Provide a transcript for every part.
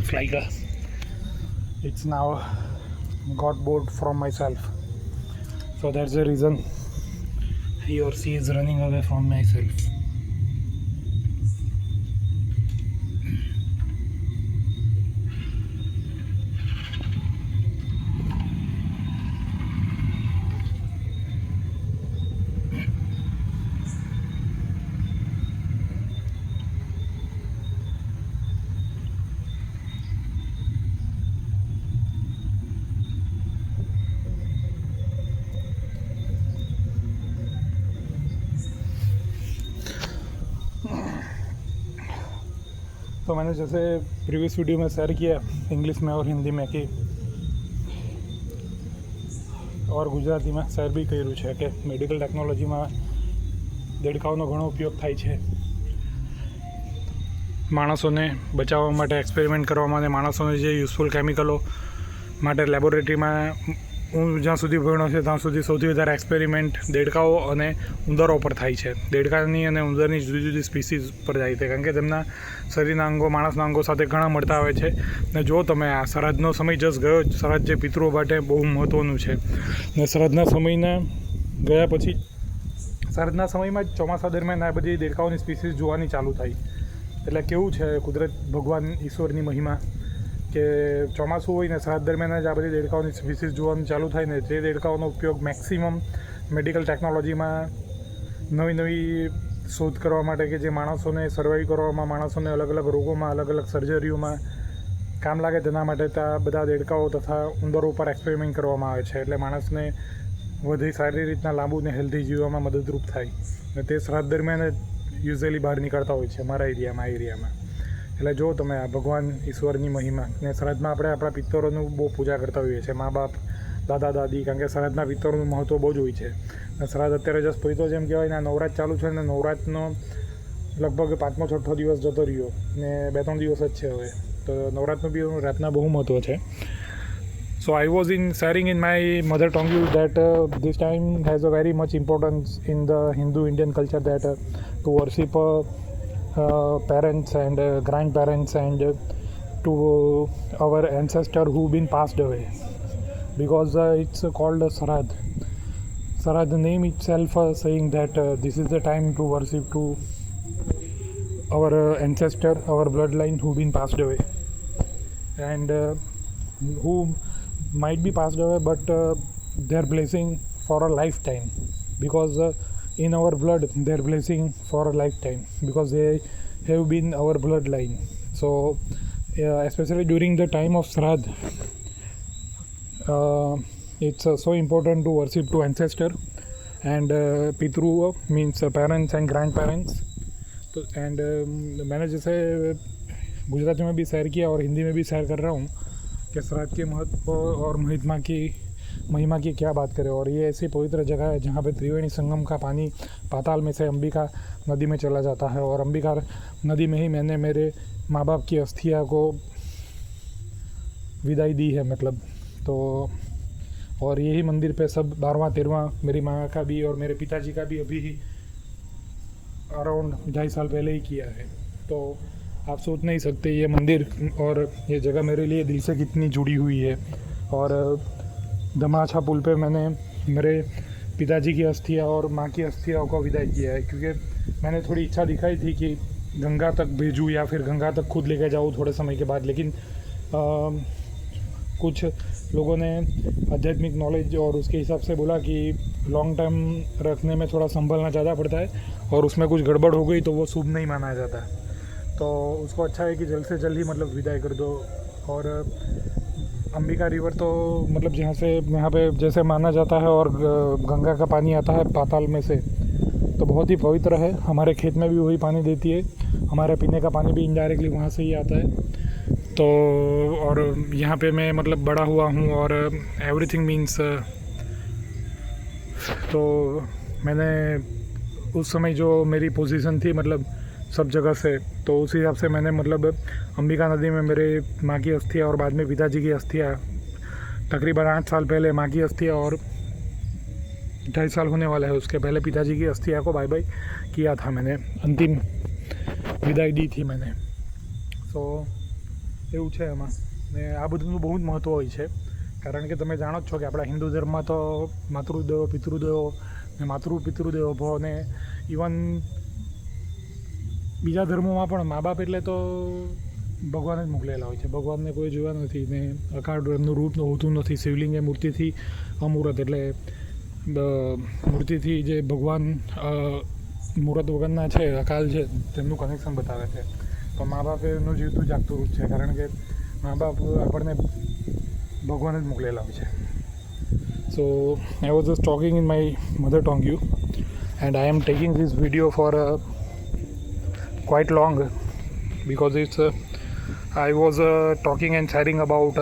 looks like it's now got bored from myself. So that's the reason he or she is running away from myself. तो मैंने जैसे previous video में share किया English में और हिंदी में कि और गुजराती में શેર બી કર્યું છે કે મેડિકલ ટેકનોલોજીમાં દેડકાઓનો ઘણો ઉપયોગ થાય છે માણસોને બચાવવા માટે એક્સપેરિમેન્ટ કરવા માટે માણસોને જે યુઝફુલ કેમિકલો માટે લેબોરેટરીમાં હું જ્યાં સુધી ભણ્યો છે ત્યાં સુધી સૌથી વધારે એક્સપેરિમેન્ટ દેડકાઓ અને ઉંદરો પર થાય છે દેડકાની અને ઉંદરની જુદી જુદી સ્પીસીસ પર જાય છે કારણ કે તેમના શરીરના અંગો માણસના અંગો સાથે ઘણા મળતા આવે છે ને જો તમે આ શ્રાદ્ધનો સમય જસ્ટ ગયો શ્રાદ્ધ જે પિતૃઓ માટે બહુ મહત્ત્વનું છે ને શ્રાદ્ધના સમયના ગયા પછી શ્રાદ્ધના સમયમાં જ ચોમાસા દરમિયાન આ બધી દેડકાઓની સ્પીસીસ જોવાની ચાલુ થાય એટલે કેવું છે કુદરત ભગવાન ઈશ્વરની મહિમા કે ચોમાસું હોય ને શ્રાદ્ધ દરમિયાન જ આ બધી દેડકાઓની સ્પીસીસ જોવાનું ચાલુ થાય ને તે દેડકાઓનો ઉપયોગ મેક્સિમમ મેડિકલ ટેકનોલોજીમાં નવી નવી શોધ કરવા માટે કે જે માણસોને સર્વાઈવ કરવામાં માણસોને અલગ અલગ રોગોમાં અલગ અલગ સર્જરીઓમાં કામ લાગે તેના માટે ત્યાં બધા દેડકાઓ તથા ઉંદરો ઉપર એક્સપેરિમેન્ટ કરવામાં આવે છે એટલે માણસને વધુ સારી રીતના લાંબુ ને હેલ્ધી જીવવામાં મદદરૂપ થાય ને તે શ્રાદ્ધ દરમિયાન જ યુઝ્યુઅલી બહાર નીકળતા હોય છે મારા એરિયામાં એટલે જો તમે આ ભગવાન ઈશ્વરની મહિમા ને શ્રાદ્ધમાં આપણે આપણા પિત્તરોનું બહુ પૂજા કરતા હોઈએ છીએ મા બાપ દાદા દાદી કારણ કે શ્રાદ્ધના પિત્તરોનું મહત્ત્વ બહુ જ હોય છે ને શ્રાદ્ધ અત્યારે જસ્ટ પૈતો જેમ કહેવાય ને નવરાત ચાલુ છે ને નવરાતનો લગભગ 5મો 6ઠ્ઠો દિવસ જતો રહ્યો ને 2-3 દિવસ જ છે હવે તો નવરાતનું બી રાતના બહુ મહત્ત્વ છે So I was sharing in my mother tongue that this time has a very much importance in the Hindu Indian culture that to worship parents and grandparents and to our ancestor who've been passed away because it's called Sarath. Sarath, the name itself saying that this is the time to worship to our ancestor, our bloodline who've been passed away and who might be passed away but their blessing for a lifetime because in our blood their blessing for a lifetime because they have been our bloodline. So especially during the time of Shraddh it's so important to worship to ancestor and Pitru means parents and grandparents. तो and मैंने जैसे गुजराती में भी share किया और हिंदी में भी share कर रहा हूँ कि श्राद्ध के महत्व और महिमा की क्या बात करें और ये ऐसी पवित्र जगह है जहाँ पे त्रिवेणी संगम का पानी पाताल में से अंबिका नदी में चला जाता है और अंबिका नदी में ही मैंने मेरे माँ बाप की अस्थियाँ को विदाई दी है मतलब तो और यही मंदिर पे सब 12वां 13वां मेरी माँ का भी और मेरे पिताजी का भी अभी ही अराउंड 2.5 साल पहले ही किया है तो आप सोच नहीं सकते ये मंदिर और ये जगह मेरे लिए दिल से कितनी जुड़ी हुई है और दमाछा पुल पे मैंने मेरे पिताजी की अस्थियाँ और माँ की अस्थियाँ को विदाई किया है क्योंकि मैंने थोड़ी इच्छा दिखाई थी कि गंगा तक भेजूँ या फिर गंगा तक खुद लेकर जाऊँ थोड़े समय के बाद लेकिन कुछ लोगों ने आध्यात्मिक नॉलेज और उसके हिसाब से बोला कि लॉन्ग टाइम रखने में थोड़ा संभलना ज़्यादा पड़ता है और उसमें कुछ गड़बड़ हो गई तो वो शुभ नहीं माना जाता तो उसको अच्छा है कि जल्द से जल्द ही मतलब विदाई कर दो और अंबिका रिवर तो मतलब जहाँ से यहाँ पे जैसे माना जाता है और गंगा का पानी आता है पाताल में से तो बहुत ही पवित्र है हमारे खेत में भी वही पानी देती है हमारे पीने का पानी भी इनडायरेक्टली वहाँ से ही आता है तो और यहाँ पे मैं मतलब बड़ा हुआ हूँ और एवरीथिंग मीन्स तो मैंने उस समय जो मेरी पोजीशन थी मतलब सब जगह से तो उस हिसाब से मैंने मतलब अंबिका नदी में मेरे माँ की अस्थियाँ और बाद में पिताजी की अस्थियाँ तकरीबन 8 साल पहले माँ की अस्थियाँ और 2.5 साल होने वाला है उसके पहले पिताजी की अस्थियाँ को बाय बाय किया था मैंने अंतिम विदाई दी थी मैंने। सो એવું છે એમાં. ને આ બધુંનું બહુ જ મહત્ત્વ હોય છે, કારણ કે તમે જાણો જ છો કે આપણા હિન્દુ ધર્મમાં તો માતૃદેવો પિતૃદેવો ને પિતૃદેવો ભવ ને ઇવન બીજા ધર્મોમાં પણ મા બાપ એટલે તો ભગવાન જ મોકલેલા હોય છે. ભગવાનને કોઈ જોયા નથી ને અકાળ એમનું રૂપ હોતું નથી. શિવલિંગ એ મૂર્તિથી અમૂર્ત એટલે મૂર્તિથી જે ભગવાન મૂર્ત વગરના છે, અકાલ છે, તેમનું કનેક્શન બતાવે છે. તો મા બાપ એનું જીવતું જાગતું રૂપ છે, કારણ કે મા બાપ આપણને ભગવાન જ મોકલેલા હોય છે. So I was just talking in my mother tongue you and I am taking this video for quite long because it's I was talking and sharing about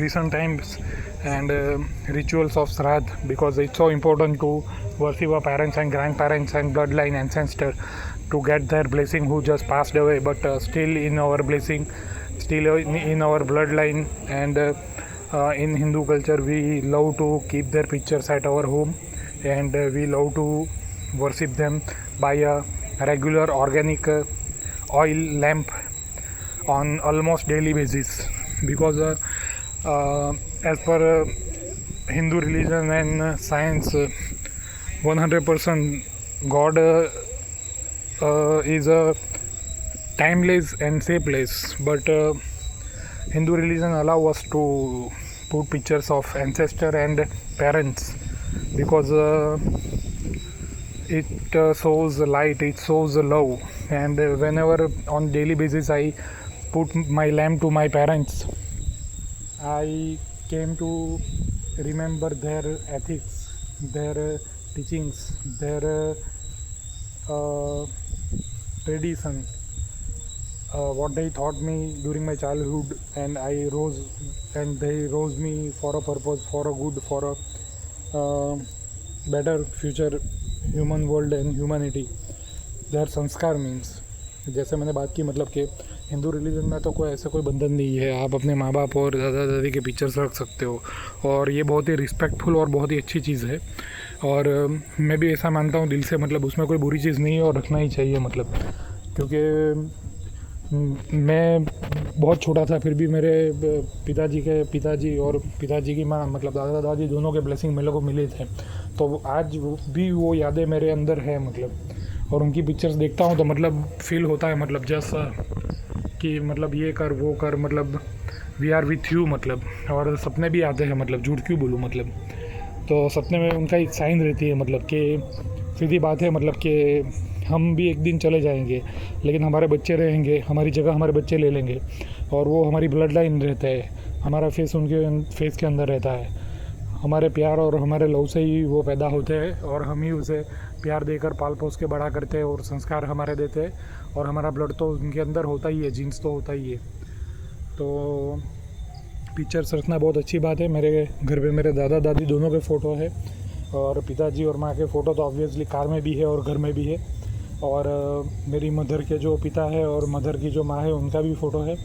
recent times and rituals of Shraddh, because it's so important to worship our parents and grandparents and bloodline ancestor to get their blessing who just passed away, but still in our blessing, still in our bloodline. And in Hindu culture we love to keep their pictures at our home, and we love to worship them by a regular organic oil lamp on almost daily basis, because as per Hindu religion and science, 100% God is a timeless and shapeless, but Hindu religion allow us to put pictures of ancestor and parents, because it shows light, it shows love. And whenever on daily basis I put my lamp to my parents, I came to remember their ethics, their teachings, their tradition, what they taught me during my childhood, and I rose, and they rose me for a purpose, for a good, for a better future human world and humanity. There sanskar means, जैसे मैंने बात की, मतलब कि Hindu religion में तो कोई ऐसा कोई बंधन नहीं है. आप अपने माँ बाप और दादा दादी के पिक्चर्स रख सकते हो, और ये बहुत ही रिस्पेक्टफुल और बहुत ही अच्छी चीज़ है. और मैं भी ऐसा मानता हूँ दिल से, मतलब उसमें कोई बुरी चीज़ नहीं है और रखना ही चाहिए. मतलब क्योंकि मैं बहुत छोटा था, फिर भी मेरे पिताजी और पिताजी की माँ, मतलब दादा दादी दोनों के ब्लेसिंग मेरे को मिले थे. तो आज भी वो यादें मेरे अंदर है, मतलब. और उनकी पिक्चर्स देखता हूँ तो मतलब फील होता है, मतलब जैसा कि मतलब ये कर वो कर, मतलब वी आर विथ यू, मतलब. और सपने भी आते हैं, मतलब झूठ क्यों बोलूँ, मतलब. तो सपने में उनका एक साइन रहती है, मतलब कि सीधी बात है, मतलब कि हम भी एक दिन चले जाएंगे, लेकिन हमारे बच्चे रहेंगे, हमारी जगह हमारे बच्चे ले लेंगे, और वो हमारी ब्लड लाइन रहता है, हमारा फेस उनके फेस के अंदर रहता है. हमारे प्यार और हमारे लव से ही वो पैदा होते हैं, और हम ही उसे प्यार देकर पाल पोस के बड़ा करते हैं, और संस्कार हमारे देते हैं, और हमारा ब्लड तो उनके अंदर होता ही है, जीन्स तो होता ही है. तो पिक्चर्स रखना बहुत अच्छी बात है. मेरे घर पे मेरे दादा दादी दोनों के फ़ोटो है, और पिताजी और माँ के फ़ोटो तो ऑब्वियसली कार में भी है और घर में भी है. और मेरी मदर के जो पिता है और मदर की जो माँ है उनका भी फ़ोटो है.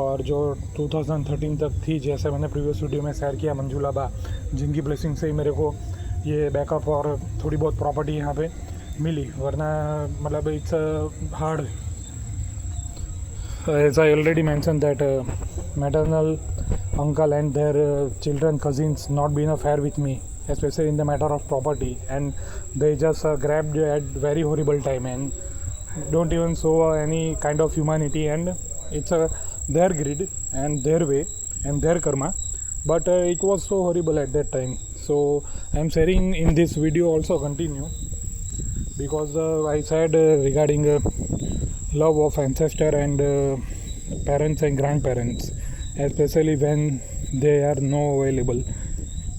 और जो 2013 तक थी, जैसे मैंने प्रीवियस वीडियो में शेयर किया, मंजुला बा, जिनकी ब्लेसिंग से ही मेरे को ये बैकअप और थोड़ी बहुत प्रॉपर्टी यहाँ पे मिली, वरना मतलब it's hard. As I already mention that maternal uncle and their children, cousins, not been a fair with me, especially in the matter of property, and they just grabbed at very horrible time and don't even show any kind of humanity, and it's their greed and their way and their karma, but it was so horrible at that time. So I am sharing in this video also continue, because I said regarding love of ancestor and parents and grandparents, especially when they are no available,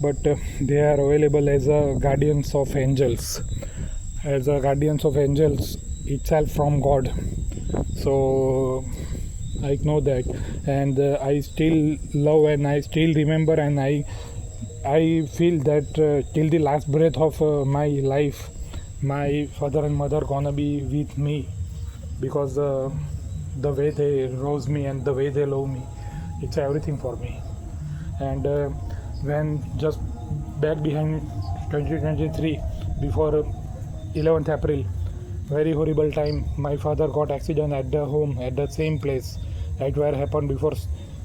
but they are available as guardians of angels, itself from God. So I know that, and I still love and I still remember, and I feel that till the last breath of my life, my father and mother gonna be with me, because the way they rose me and the way they love me, it's everything for me. And when just back behind 2023, before 11th April, very horrible time, my father got accident at the home, at the same place, it were happened before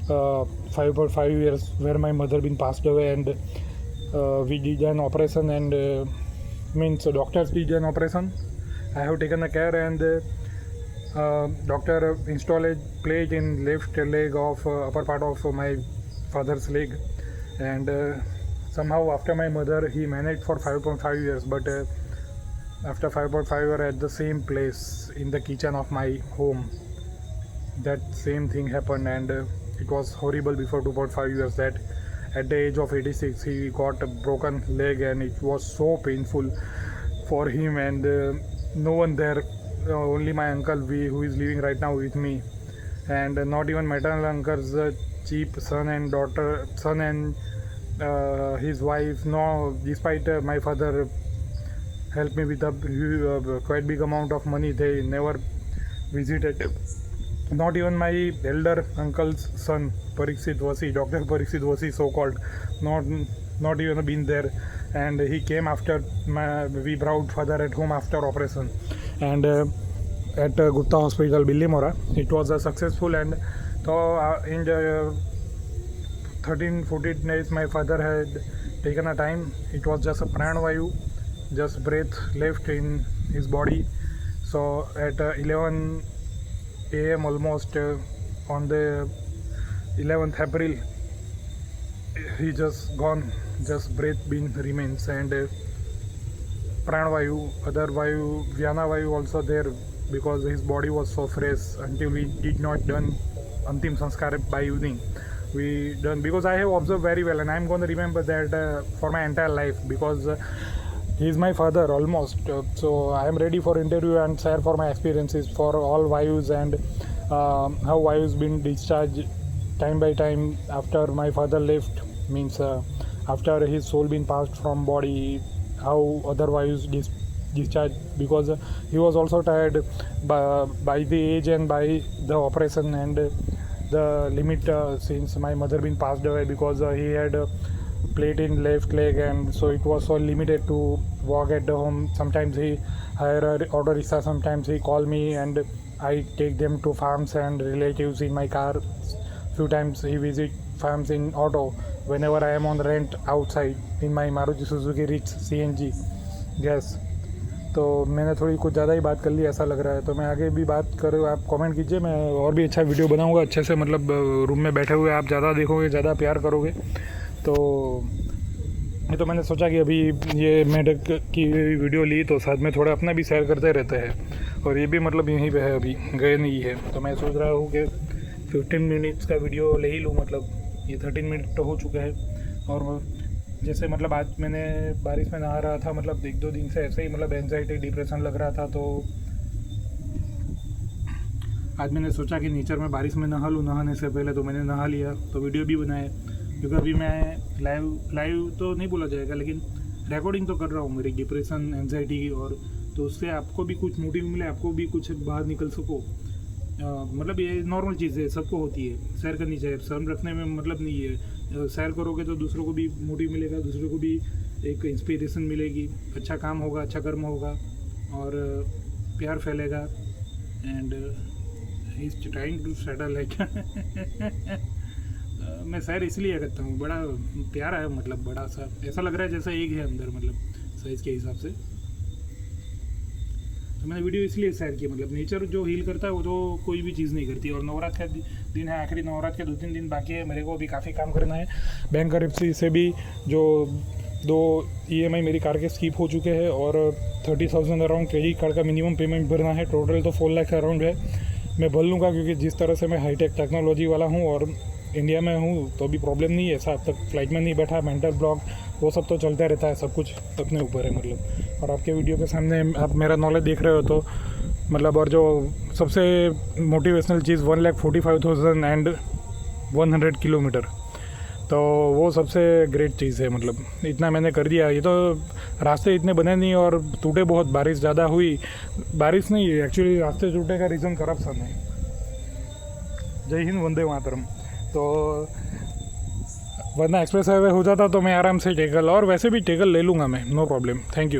5.5 years where my mother been passed away, and we did an operation, and means doctors did an operation. I have taken the care, and doctor installed a plate in left leg of upper part of my father's leg, and somehow after my mother he managed for 5.5 years, but after 5.5 years at the same place in the kitchen of my home, that same thing happened, and it was horrible before 2.5 years that at the age of 86 he got a broken leg, and it was so painful for him, and no one there, only my uncle who is living right now with me, and not even maternal uncle's cheap son and his wife. No, despite my father helped me with a quite big amount of money, they never visited. Not even my elder uncle's son, Parikshit Vasi, Dr. Parikshit Vasi so called, not even been there, and he came after we brought father at home after operation, and at Gupta Hospital, Billimora. It was a successful, and so in the 13-14 days my father had taken a time. It was just a pranavayu, just breath left in his body. So at 11 a.m. almost on the 11th April he just gone, just breath being remains, and pranavayu, other vayu, vyana vayu also there, because his body was so fresh. Until we did not done antim sanskar by evening, we done, because I have observed very well, and I am going to remember that for my entire life, because he is my father almost. So I am ready for interview and share for my experiences for all vayus, and how vayus been discharged time by time after my father left, means after his soul been passed from body, how other vayus discharged, because he was also tired by the age and by the operation and the limit, since my mother been passed away, because he had plate in left leg, and so it was so limited to walk at the home. Sometimes he hire a auto rickshaw, sometimes he call me and I take them to farms and relatives in my car. Few times he visit farms in auto whenever I am on rent outside in my Maruti Suzuki Rich CNG gas. तो मैंने थोड़ी कुछ ज़्यादा ही बात कर ली ऐसा लग रहा है, तो मैं आगे भी बात करूँ, आप कमेंट कीजिए, मैं और भी अच्छा वीडियो बनाऊँगा अच्छे से, मतलब रूम में बैठे हुए आप ज़्यादा देखोगे, ज़्यादा प्यार करोगे। तो ये तो मैंने सोचा कि अभी ये मेढक की वीडियो ली तो साथ में थोड़ा अपना भी शेयर करते रहते हैं, और ये भी मतलब यहीं पे है, अभी गए नहीं है, तो मैं सोच रहा हूँ कि 15 मिनट्स का वीडियो ले ही लूँ, मतलब ये 13 मिनट तो हो चुके हैं। और जैसे मतलब आज मैंने बारिश में नहा रहा था, मतलब 1-2 दिन से ऐसे ही मतलब एंजाइटी डिप्रेशन लग रहा था, तो आज मैंने सोचा कि नेचर में बारिश में नहा लूँ, नहाने से पहले तो मैंने नहा लिया, तो वीडियो भी बनाया, क्योंकि अभी मैं लाइव तो नहीं बोला जाएगा, लेकिन रिकॉर्डिंग तो कर रहा हूँ मेरी डिप्रेशन एंजाइटी की, और तो उससे आपको भी कुछ मोटिव मिले, आपको भी कुछ बाहर निकल सको। मतलब ये नॉर्मल चीज़ है, सबको होती है, शेयर करनी चाहिए, शर्म रखने में मतलब नहीं है। शेयर करोगे तो दूसरों को भी मोटिव मिलेगा, दूसरों को भी एक इंस्पिरेशन मिलेगी, अच्छा काम होगा, अच्छा कर्म होगा, और प्यार फैलेगा, and he is trying to settle है क्या। मैं शेयर इसलिए करता हूँ, बड़ा प्यारा है, मतलब बड़ा सा ऐसा लग रहा है जैसा एक है अंदर, मतलब साइज़ के हिसाब से। तो मैंने वीडियो इसलिए शेयर किया, मतलब नेचर जो हील करता है वो तो कोई भी चीज़ नहीं करती। और नवरात्र का दिन है, आखिरी नवरात्र के 2-3 दिन बाकी है, मेरे को भी काफ़ी काम करना है। बैंक करप्सी से भी जो 2 EMI मेरी कार के स्किप हो चुके हैं, और 30,000 अराउंड क्रेडिट कार्ड का मिनिमम पेमेंट भरना है, टोटल तो 4 लाख अराउंड है। मैं भर लूँगा, क्योंकि जिस तरह से मैं हाईटेक टेक्नोलॉजी वाला हूँ और इंडिया में हूँ तो भी प्रॉब्लम नहीं है, ऐसा अब तक फ्लाइट में नहीं बैठा, मेंटल ब्लॉक वो सब तो चलता रहता है, सब कुछ अपने ऊपर है मतलब। और आपके वीडियो के सामने आप मेरा नॉलेज देख रहे हो तो मतलब, और जो सबसे मोटिवेशनल चीज़ 1,45,100 किलोमीटर, तो वो सबसे ग्रेट चीज़ है, मतलब इतना मैंने कर दिया। ये तो रास्ते इतने बने नहीं और टूटे बहुत, बारिश ज़्यादा हुई, बारिश नहीं एक्चुअली रास्ते टूटे का रीज़न करप्शन है। जय हिंद, वंदे मातरम। तो वरना एक्सप्रेस हाईवे हो जाता तो मैं आराम से टेकल, और वैसे भी टेकल ले लूँगा मैं, नो प्रॉब्लम। Thank you.